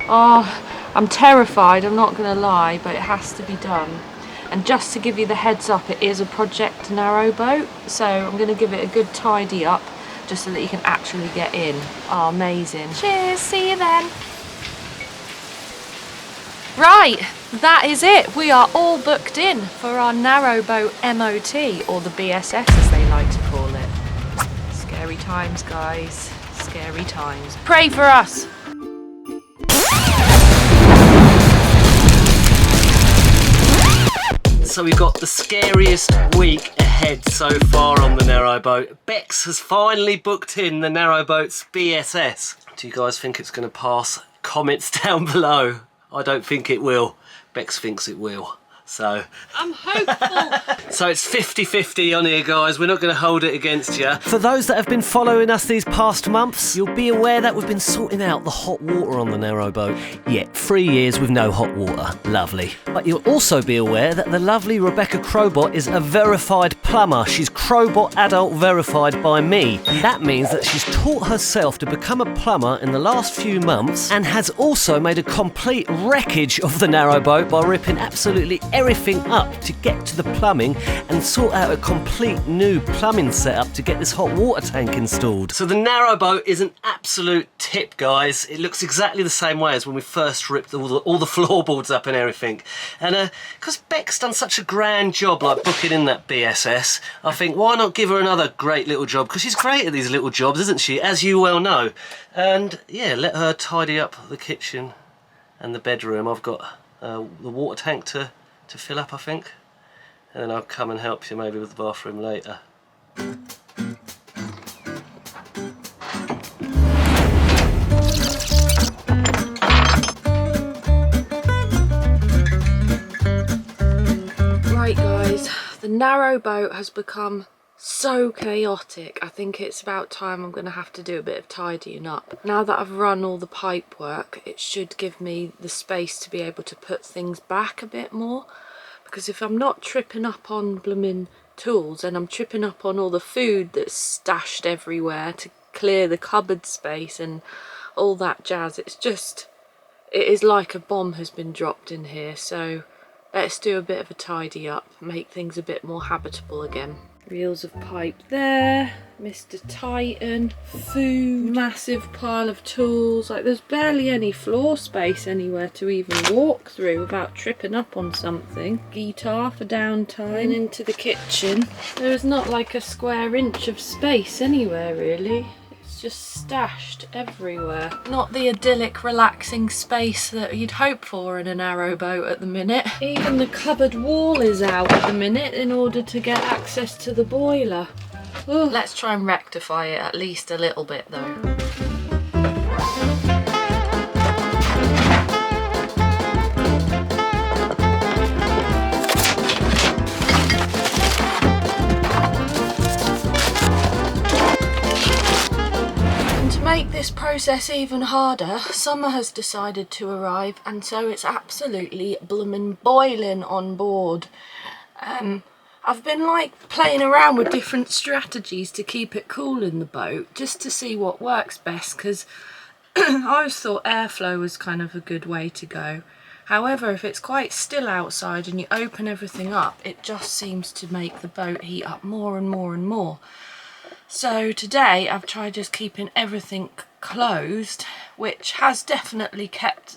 Oh, I'm terrified, I'm not going to lie, but it has to be done. And just to give you the heads up, it is a project narrowboat, so I'm going to give it a good tidy up just so that you can actually get in. Oh, amazing. Cheers, see you then. Right, that is it. We are all booked in for our narrowboat MOT, or the BSS as they like to call it. Scary times, guys. Scary times. Pray for us. So we've got the scariest week ahead so far on the narrowboat. Bex has finally booked in the narrowboat's BSS. Do you guys think it's going to pass? Comments down below. I don't think it will. Bex thinks it will. So I'm hopeful. So it's 50-50 on here, guys. We're not going to hold it against you. For those that have been following us these past months, you'll be aware that we've been sorting out the hot water on the narrowboat. Yeah, 3 years with no hot water. Lovely. But you'll also be aware that the lovely Rebecca Crobot is a verified plumber. She's Crobot Adult verified by me. And that means that she's taught herself to become a plumber in the last few months and has also made a complete wreckage of the narrowboat by ripping absolutely everything up to get to the plumbing and sort out a complete new plumbing setup to get this hot water tank installed. So the narrowboat is an absolute tip, guys. It looks exactly the same way as when we first ripped all the floorboards up and everything. And because Beck's done such a grand job like booking in that BSS, I think why not give her another great little job, because she's great at these little jobs, isn't she, as you well know. And yeah, let her tidy up the kitchen and the bedroom. I've got the water tank to fill up, I think, and then I'll come and help you maybe with the bathroom later. Right, guys, the narrowboat has become so chaotic. I think it's about time I'm going to have to do a bit of tidying up. Now that I've run all the pipe work, it should give me the space to be able to put things back a bit more. Because if I'm not tripping up on blooming tools and I'm tripping up on all the food that's stashed everywhere to clear the cupboard space and all that jazz, it is like a bomb has been dropped in here. So let's do a bit of a tidy up, make things a bit more habitable again. Reels of pipe there, Mr. Titan, food, massive pile of tools. Like, there's barely any floor space anywhere to even walk through without tripping up on something. Guitar for downtime. And into the kitchen. There is not like a square inch of space anywhere really. Just stashed everywhere. Not the idyllic, relaxing space that you'd hope for in a narrowboat at the minute. Even the cupboard wall is out at the minute in order to get access to the boiler. Ooh. Let's try and rectify it at least a little bit though. Make this process even harder, summer has decided to arrive, and so it's absolutely bloomin' boiling on board. I've been like playing around with different strategies to keep it cool in the boat, just to see what works best, because I always thought airflow was kind of a good way to go. However, if it's quite still outside and you open everything up, it just seems to make the boat heat up more and more and more. So today I've tried just keeping everything closed, which has definitely kept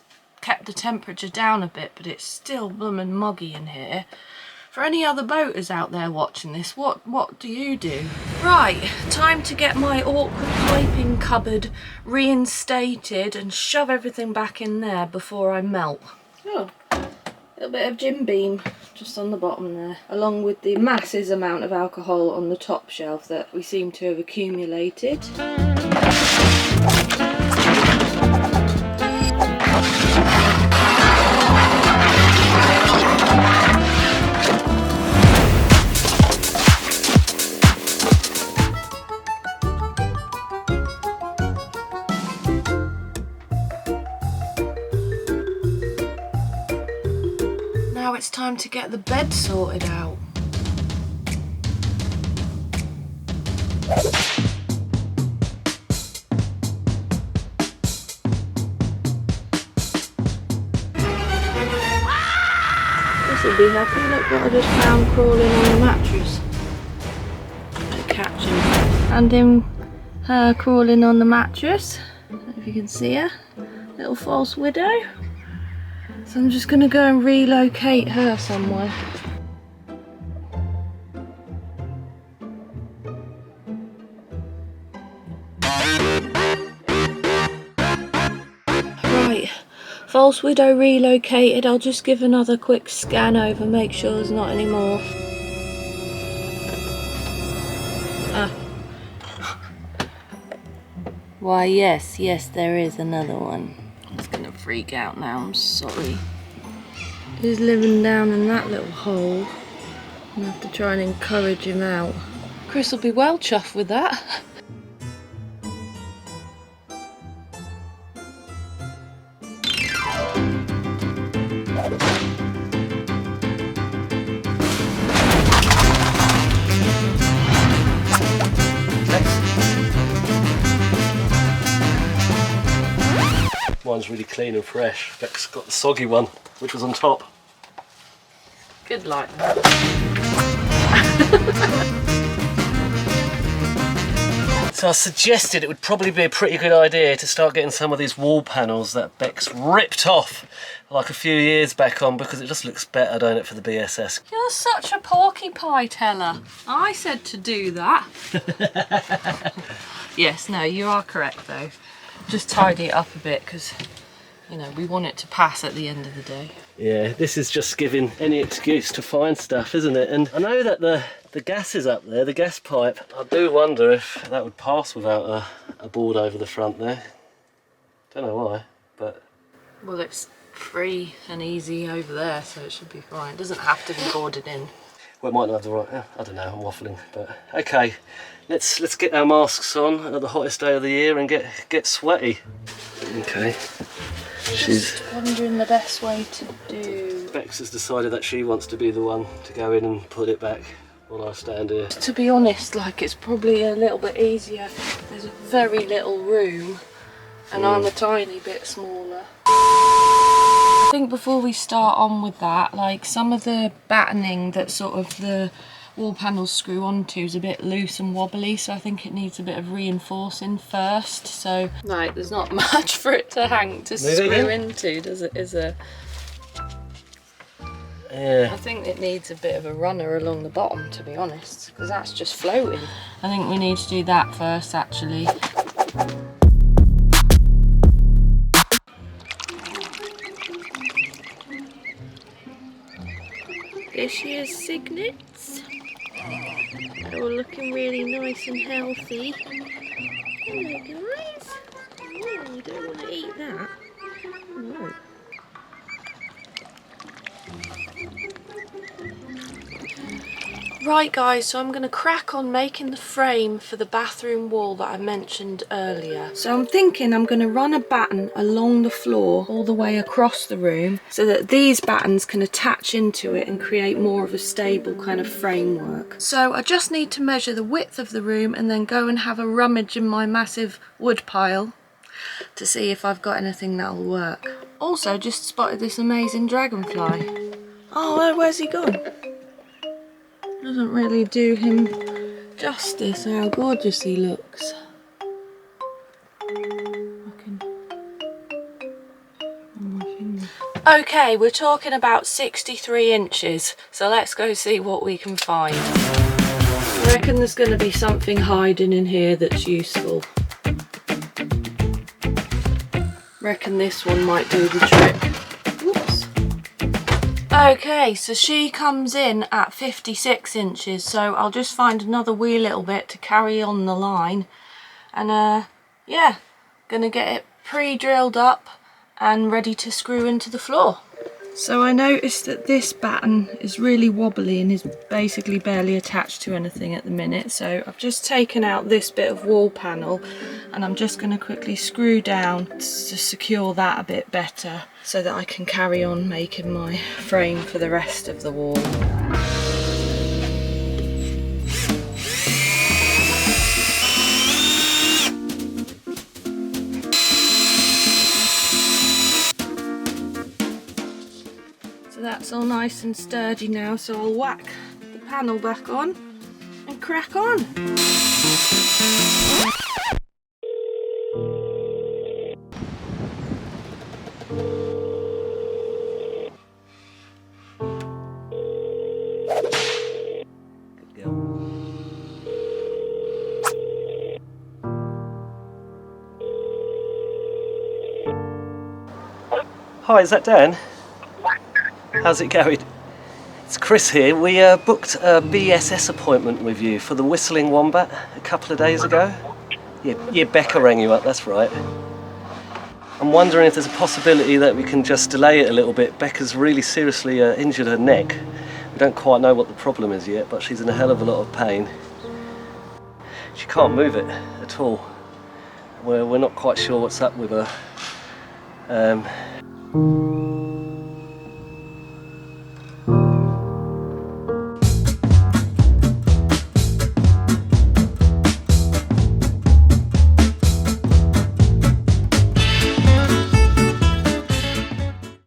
the temperature down a bit, but it's still bloomin' muggy in here. For any other boaters out there watching this, what do you do? Right, time to get my awkward piping cupboard reinstated and shove everything back in there before I melt. Oh, a little bit of Jim Beam just on the bottom there, along with the massive amount of alcohol on the top shelf that we seem to have accumulated. Now it's time to get the bed sorted out. will be happy. Look what I just found crawling on the mattress. Catch him. And her crawling on the mattress. I don't know if you can see her. Little false widow. So I'm just going to go and relocate her somewhere. Right, false widow relocated. I'll just give another quick scan over, make sure there's not any more. Why, yes, there is another one. I'm just gonna freak out now, I'm sorry. He's living down in that little hole. I'm gonna have to try and encourage him out. Chris will be well chuffed with that. Mine's really clean and fresh. Beck's got the soggy one, which was on top. Good luck. So I suggested it would probably be a pretty good idea to start getting some of these wall panels that Beck's ripped off like a few years back on, because it just looks better, don't it, for the BSS. You're such a porky pie teller. I said to do that. Yes, no, you are correct though. Just tidy it up a bit because, you know, we want it to pass at the end of the day. Yeah, this is just giving any excuse to find stuff, isn't it? And I know that the gas is up there, the gas pipe. I do wonder if that would pass without a board over the front there. Don't know why, but... Well, it's free and easy over there, so it should be fine. It doesn't have to be boarded in. Well, it might not have the right... I don't know, I'm waffling, but... Okay, let's get our masks on at the hottest day of the year and get sweaty. Okay. Just wondering the best way to do... Bex has decided that she wants to be the one to go in and put it back while I stand here. To be honest, like, it's probably a little bit easier. There's very little room and I'm a tiny bit smaller. I think before we start on with that, like, some of the battening that sort of the wall panels screw onto is a bit loose and wobbly, so I think it needs a bit of reinforcing first. So, like, there's not much for it to hang to screw into, does it? Is there? Yeah. I think it needs a bit of a runner along the bottom, to be honest, because that's just floating. I think we need to do that first, actually. There she is, Cygnets. They're all looking really nice and healthy. Hello, guys. Oh, you don't want to eat that. No. Right guys, so I'm going to crack on making the frame for the bathroom wall that I mentioned earlier. So I'm thinking I'm going to run a batten along the floor all the way across the room so that these battens can attach into it and create more of a stable kind of framework. So I just need to measure the width of the room and then go and have a rummage in my massive wood pile to see if I've got anything that'll work. Also, just spotted this amazing dragonfly. Oh, where's he gone? Doesn't really do him justice how gorgeous he looks. Okay, we're talking about 63 inches, so let's go see what we can find. I reckon there's going to be something hiding in here that's useful. Reckon this one might do the trick. Whoops. Okay, so she comes in at 56 inches, so I'll just find another wee little bit to carry on the line. And yeah, gonna get it pre-drilled up and ready to screw into the floor. So I noticed that this batten is really wobbly and is basically barely attached to anything at the minute. So I've just taken out this bit of wall panel and I'm just going to quickly screw down to secure that a bit better so that I can carry on making my frame for the rest of the wall. So that's all nice and sturdy now, so I'll whack the panel back on and crack on. Hi, is that Dan? How's it going? It's Chris here. We booked a BSS appointment with you for the Whistling Wombat a couple of days ago. Yeah, Becca rang you up, that's right. I'm wondering if there's a possibility that we can just delay it a little bit. Becca's really seriously injured her neck. We don't quite know what the problem is yet, but she's in a hell of a lot of pain. She can't move it at all. We're not quite sure what's up with her.